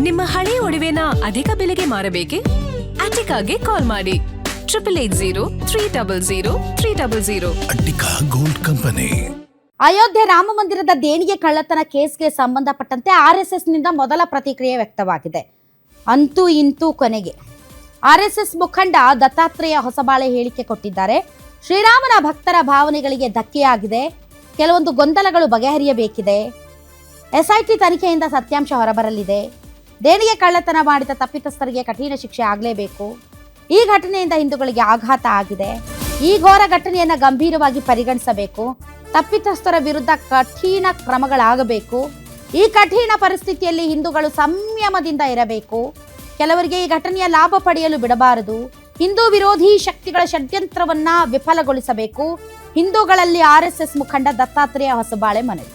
ನಿಮ್ಮ ಹಳೆ ಒಡವೆನ ಅಧಿಕ ಬೆಲೆಗೆ ಮಾರಬೇಕೆ? ಅಟಿಕಾಗೆ ಕಾಲ್ ಮಾಡಿ 8803000300. Attica gold company. ಅಯೋಧ್ಯೆ ರಾಮ ಮಂದಿರದ ದೇಣಿಗೆ ಕಳ್ಳತನ ಕೇಸ್ಗೆ ಸಂಬಂಧಪಟ್ಟಂತೆ ಆರ್ಎಸ್ಎಸ್ನಿಂದ ಮೊದಲ ಪ್ರತಿಕ್ರಿಯೆ ವ್ಯಕ್ತವಾಗಿದೆ. ಅಂತೂ ಇಂತೂ ಕೊನೆಗೆ ಆರ್ಎಸ್ಎಸ್ ಮುಖಂಡ ದತ್ತಾತ್ರೇಯ ಹೊಸಬಾಳೆ ಹೇಳಿಕೆ ಕೊಟ್ಟಿದ್ದಾರೆ. ಶ್ರೀರಾಮನ ಭಕ್ತರ ಭಾವನೆಗಳಿಗೆ ಧಕ್ಕೆಯಾಗಿದೆ, ಕೆಲವೊಂದು ಗೊಂದಲಗಳು ಬಗೆಹರಿಯಬೇಕಿದೆ, ಎಸ್ಐಟಿ ತನಿಖೆಯಿಂದ ಸತ್ಯಾಂಶ ಹೊರಬರಲಿದೆ, ದೇಣಿಗೆ ಕಳ್ಳತನ ಮಾಡಿದ ತಪ್ಪಿತಸ್ಥರಿಗೆ ಕಠಿಣ ಶಿಕ್ಷೆ ಆಗಲೇಬೇಕು, ಈ ಘಟನೆಯಿಂದ ಹಿಂದೂಗಳಿಗೆ ಆಘಾತ ಆಗಿದೆ, ಈ ಘೋರ ಘಟನೆಯನ್ನು ಗಂಭೀರವಾಗಿ ಪರಿಗಣಿಸಬೇಕು, ತಪ್ಪಿತಸ್ಥರ ವಿರುದ್ಧ ಕಠಿಣ ಕ್ರಮಗಳಾಗಬೇಕು, ಈ ಕಠಿಣ ಪರಿಸ್ಥಿತಿಯಲ್ಲಿ ಹಿಂದೂಗಳು ಸಂಯಮದಿಂದ ಇರಬೇಕು, ಕೆಲವರಿಗೆ ಈ ಘಟನೆಯ ಲಾಭ ಪಡೆಯಲು ಬಿಡಬಾರದು, ಹಿಂದೂ ವಿರೋಧಿ ಶಕ್ತಿಗಳ ಷಡ್ಯಂತ್ರವನ್ನ ವಿಫಲಗೊಳಿಸಬೇಕು, ಹಿಂದೂಗಳಲ್ಲಿ ಆರ್ಎಸ್ಎಸ್ ಮುಖಂಡ ದತ್ತಾತ್ರೇಯ ಹೊಸಬಾಳೆ ಮನವಿ.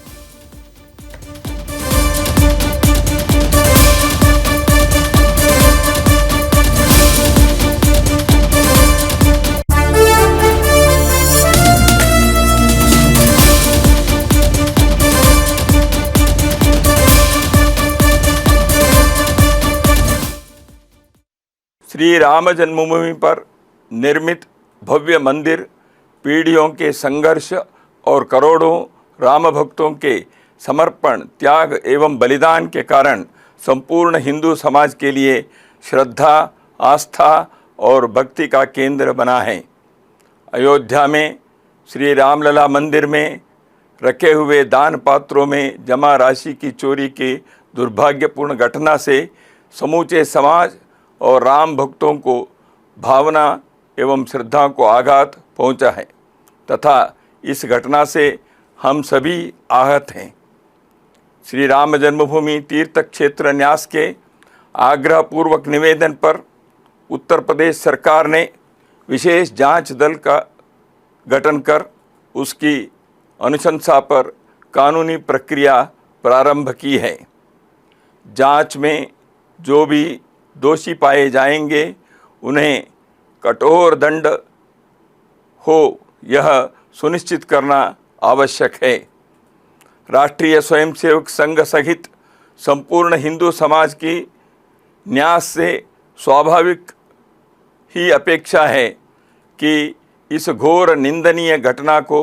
श्री राम जन्मभूमि पर निर्मित भव्य मंदिर पीढ़ियों के संघर्ष और करोड़ों राम भक्तों के समर्पण, त्याग एवं बलिदान के कारण संपूर्ण हिंदू समाज के लिए श्रद्धा, आस्था और भक्ति का केंद्र बना है। अयोध्या में श्री रामलला मंदिर में रखे हुए दान पात्रों में जमा राशि की चोरी की दुर्भाग्यपूर्ण घटना से समूचे समाज और राम भक्तों को भावना एवं श्रद्धा को आघात पहुंचा है तथा इस घटना से हम सभी आहत हैं। श्री राम जन्मभूमि तीर्थ क्षेत्र न्यास के आग्रहपूर्वक निवेदन पर उत्तर प्रदेश सरकार ने विशेष जांच दल का गठन कर उसकी अनुशंसा पर कानूनी प्रक्रिया प्रारंभ की है। जांच में जो भी दोषी पाए जाएंगे उन्हें कठोर दंड हो, यह सुनिश्चित करना आवश्यक है। राष्ट्रीय स्वयंसेवक संघ सहित संपूर्ण हिंदू समाज की न्यास से स्वाभाविक ही अपेक्षा है कि इस घोर निंदनीय घटना को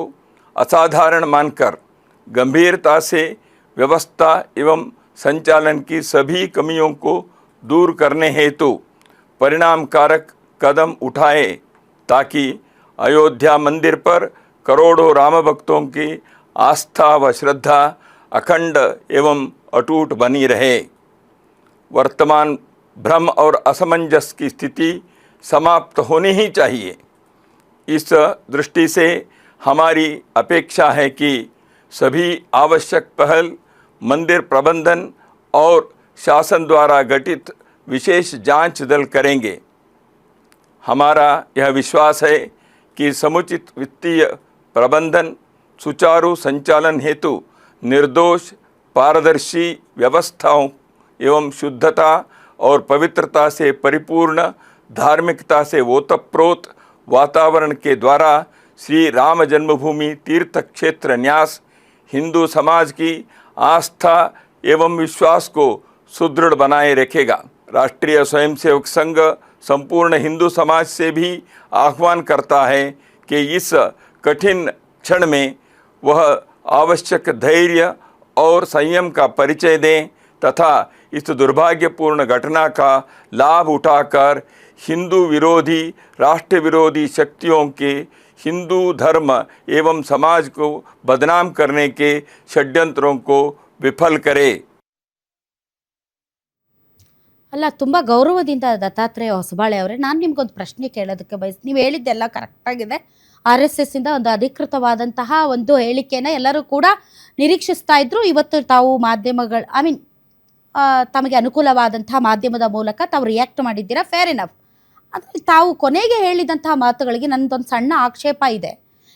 असाधारण मानकर गंभीरता से व्यवस्था एवं संचालन की सभी कमियों को दूर करने हेतु परिणामकारक कदम उठाए ताकि अयोध्या मंदिर पर करोड़ों राम भक्तों की आस्था व श्रद्धा अखंड एवं अटूट बनी रहे। वर्तमान भ्रम और असमंजस की स्थिति समाप्त होनी ही चाहिए। इस दृष्टि से हमारी अपेक्षा है कि सभी आवश्यक पहल मंदिर प्रबंधन और शासन द्वारा गठित विशेष जांच दल करेंगे। हमारा यह विश्वास है कि समुचित वित्तीय प्रबंधन, सुचारू संचालन हेतु निर्दोष, पारदर्शी व्यवस्थाओं एवं शुद्धता और पवित्रता से परिपूर्ण, धार्मिकता से ओतप्रोत वातावरण के द्वारा श्री राम जन्मभूमि तीर्थ क्षेत्र न्यास हिंदू समाज की आस्था एवं विश्वास को सुदृढ़ बनाए रखेगा। राष्ट्रीय स्वयंसेवक संघ संपूर्ण हिंदू समाज से भी आह्वान करता है कि इस कठिन क्षण में वह आवश्यक धैर्य और संयम का परिचय दें तथा इस दुर्भाग्यपूर्ण घटना का लाभ उठाकर हिंदू विरोधी, राष्ट्र विरोधी शक्तियों के हिंदू धर्म एवं समाज को बदनाम करने के षड्यंत्रों को विफल करे। ಅಲ್ಲ, ತುಂಬ ಗೌರವದಿಂದ ದತ್ತಾತ್ರೇಯ ಹೊಸಬಾಳೆ ಅವರೇ, ನಾನು ನಿಮ್ಗೊಂದು ಪ್ರಶ್ನೆ ಕೇಳೋದಕ್ಕೆ ನೀವು ಹೇಳಿದ್ದೆಲ್ಲ ಕರೆಕ್ಟಾಗಿದೆ. ಆರ್ಎಸ್ಎಸ್ಸಿಂದ ಒಂದು ಅಧಿಕೃತವಾದಂತಹ ಒಂದು ಹೇಳಿಕೆಯನ್ನು ಎಲ್ಲರೂ ಕೂಡ ನಿರೀಕ್ಷಿಸ್ತಾ ಇದ್ರು. ಇವತ್ತು ತಾವು ಮಾಧ್ಯಮಗಳು ತಮಗೆ ಅನುಕೂಲವಾದಂಥ ಮಾಧ್ಯಮದ ಮೂಲಕ ತಾವು ರಿಯಾಕ್ಟ್ ಮಾಡಿದ್ದೀರಾ, ಫೇರ್ ಎನಫ್. ಆದರೆ ತಾವು ಕೊನೆಗೆ ಹೇಳಿದಂತಹ ಮಾತುಗಳಿಗೆ ನನ್ನದೊಂದು ಸಣ್ಣ ಆಕ್ಷೇಪ ಇದೆ.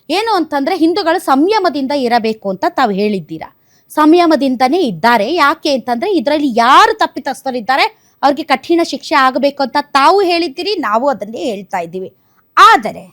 ಏನು ಅಂತಂದರೆ, ಹಿಂದೂಗಳು ಸಂಯಮದಿಂದ ಇರಬೇಕು ಅಂತ ತಾವು ಹೇಳಿದ್ದೀರಾ. ಸಂಯಮದಿಂದನೇ ಇದ್ದಾರೆ. ಯಾಕೆ ಅಂತಂದರೆ ಇದರಲ್ಲಿ ಯಾರು ತಪ್ಪಿತಸ್ಥರಿದ್ದಾರೆ ಅವ್ರಿಗೆ ಕಠಿಣ ಶಿಕ್ಷೆ ಆಗಬೇಕು ಅಂತ ತಾವು ಹೇಳಿದ್ದೀರಿ, ನಾವು ಅದನ್ನೇ ಹೇಳ್ತಾ ಇದ್ದೀವಿ. ಆದರೆ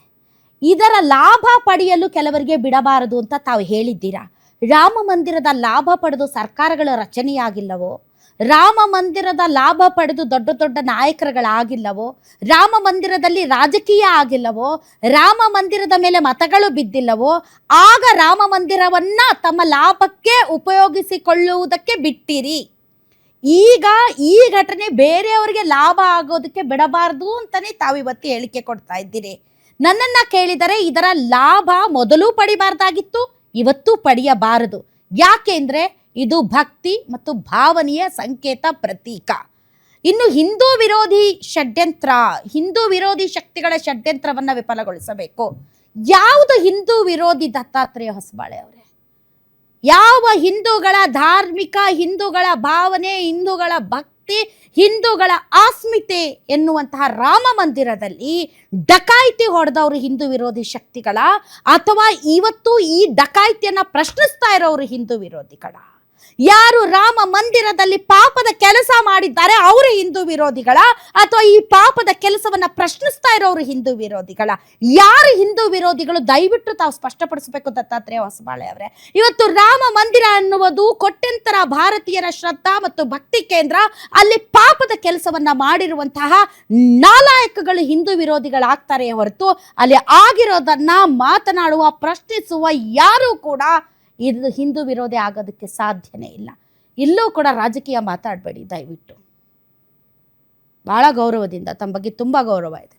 ಇದರ ಲಾಭ ಪಡೆಯಲು ಕೆಲವರಿಗೆ ಬಿಡಬಾರದು ಅಂತ ತಾವು ಹೇಳಿದ್ದೀರಾ. ರಾಮ ಮಂದಿರದ ಲಾಭ ಪಡೆದು ಸರ್ಕಾರಗಳ ರಚನೆಯಾಗಿಲ್ಲವೋ? ರಾಮ ಮಂದಿರದ ಲಾಭ ಪಡೆದು ದೊಡ್ಡ ದೊಡ್ಡ ನಾಯಕರುಗಳಾಗಿಲ್ಲವೋ, ರಾಮ ಮಂದಿರದಲ್ಲಿ ರಾಜಕೀಯ ಆಗಿಲ್ಲವೋ, ರಾಮ ಮಂದಿರದ ಮೇಲೆ ಮತಗಳು ಬಿದ್ದಿಲ್ಲವೋ, ಆಗ ರಾಮ ಮಂದಿರವನ್ನ ತಮ್ಮ ಲಾಭಕ್ಕೆ ಉಪಯೋಗಿಸಿಕೊಳ್ಳುವುದಕ್ಕೆ ಬಿಟ್ಟಿರಿ. ಈಗ ಈ ಘಟನೆ ಬೇರೆಯವರಿಗೆ ಲಾಭ ಆಗೋದಕ್ಕೆ ಬಿಡಬಾರ್ದು ಅಂತಾನೆ ತಾವಿವತ್ತು ಹೇಳಿಕೆ ಕೊಡ್ತಾ ಇದ್ದೀರಿ. ನನ್ನನ್ನ ಕೇಳಿದರೆ ಇದರ ಲಾಭ ಮೊದಲು ಪಡಿಬಾರ್ದಾಗಿತ್ತು, ಇವತ್ತು ಪಡೆಯಬಾರದು. ಯಾಕೆಂದ್ರೆ ಇದು ಭಕ್ತಿ ಮತ್ತು ಭಾವನೆಯ ಸಂಕೇತ, ಪ್ರತೀಕ. ಇನ್ನು ಹಿಂದೂ ವಿರೋಧಿ ಷಡ್ಯಂತ್ರ, ಹಿಂದೂ ವಿರೋಧಿ ಶಕ್ತಿಗಳ ಷಡ್ಯಂತ್ರವನ್ನ ವಿಫಲಗೊಳಿಸಬೇಕು. ಯಾವುದು ಹಿಂದೂ ವಿರೋಧಿ ದತ್ತಾತ್ರೇಯ ಹೊಸಬಾಳೆ ಅವರೇ? ಯಾವ ಹಿಂದೂಗಳ ಧಾರ್ಮಿಕ, ಹಿಂದೂಗಳ ಭಾವನೆ, ಹಿಂದೂಗಳ ಭಕ್ತಿ, ಹಿಂದೂಗಳ ಆಸ್ಮಿತೆ ಎನ್ನುವಂತಹ ರಾಮ ಮಂದಿರದಲ್ಲಿ ಡಕಾಯಿತಿ ಹೊಡೆದವರು ಹಿಂದೂ ವಿರೋಧಿ ಶಕ್ತಿಗಳ, ಅಥವಾ ಇವತ್ತು ಈ ಡಕಾಯಿತಿಯನ್ನ ಪ್ರಶ್ನಿಸ್ತಾ ಇರೋರು ಹಿಂದೂ ವಿರೋಧಿಗಳ? ಯಾರು ರಾಮ ಮಂದಿರದಲ್ಲಿ ಪಾಪದ ಕೆಲಸ ಮಾಡಿದ್ದಾರೆ ಅವರು ಹಿಂದೂ ವಿರೋಧಿಗಳ, ಅಥವಾ ಈ ಪಾಪದ ಕೆಲಸವನ್ನ ಪ್ರಶ್ನಿಸ್ತಾ ಇರೋರು ಹಿಂದೂ ವಿರೋಧಿಗಳ? ಯಾರು ಹಿಂದೂ ವಿರೋಧಿಗಳು? ದಯವಿಟ್ಟು ತಾವು ಸ್ಪಷ್ಟಪಡಿಸಬೇಕು ದತ್ತಾತ್ರೇಯ ಹೊಸಬಾಳೆ ಅವರೇ. ಇವತ್ತು ರಾಮ ಮಂದಿರ ಅನ್ನುವುದು ಕೋಟ್ಯಂತರ ಭಾರತೀಯರ ಶ್ರದ್ಧಾ ಮತ್ತು ಭಕ್ತಿ ಕೇಂದ್ರ. ಅಲ್ಲಿ ಪಾಪದ ಕೆಲಸವನ್ನ ಮಾಡಿರುವಂತಹ ನಾಲಾಯಕಗಳು ಹಿಂದೂ ವಿರೋಧಿಗಳಾಗ್ತಾರೆ ಹೊರತು ಅಲ್ಲಿ ಆಗಿರೋದನ್ನ ಮಾತನಾಡುವ, ಪ್ರಶ್ನಿಸುವ ಯಾರು ಕೂಡ ಇದು ಹಿಂದೂ ವಿರೋಧಿ ಆಗೋದಕ್ಕೆ ಸಾಧ್ಯನೇ ಇಲ್ಲ. ಇಲ್ಲೂ ಕೂಡ ರಾಜಕೀಯ ಮಾತಾಡಬೇಡಿ ದಯವಿಟ್ಟು. ಬಹಳ ಗೌರವದಿಂದ, ತಮ್ಮ ಬಗ್ಗೆ ತುಂಬ ಗೌರವ ಇದೆ.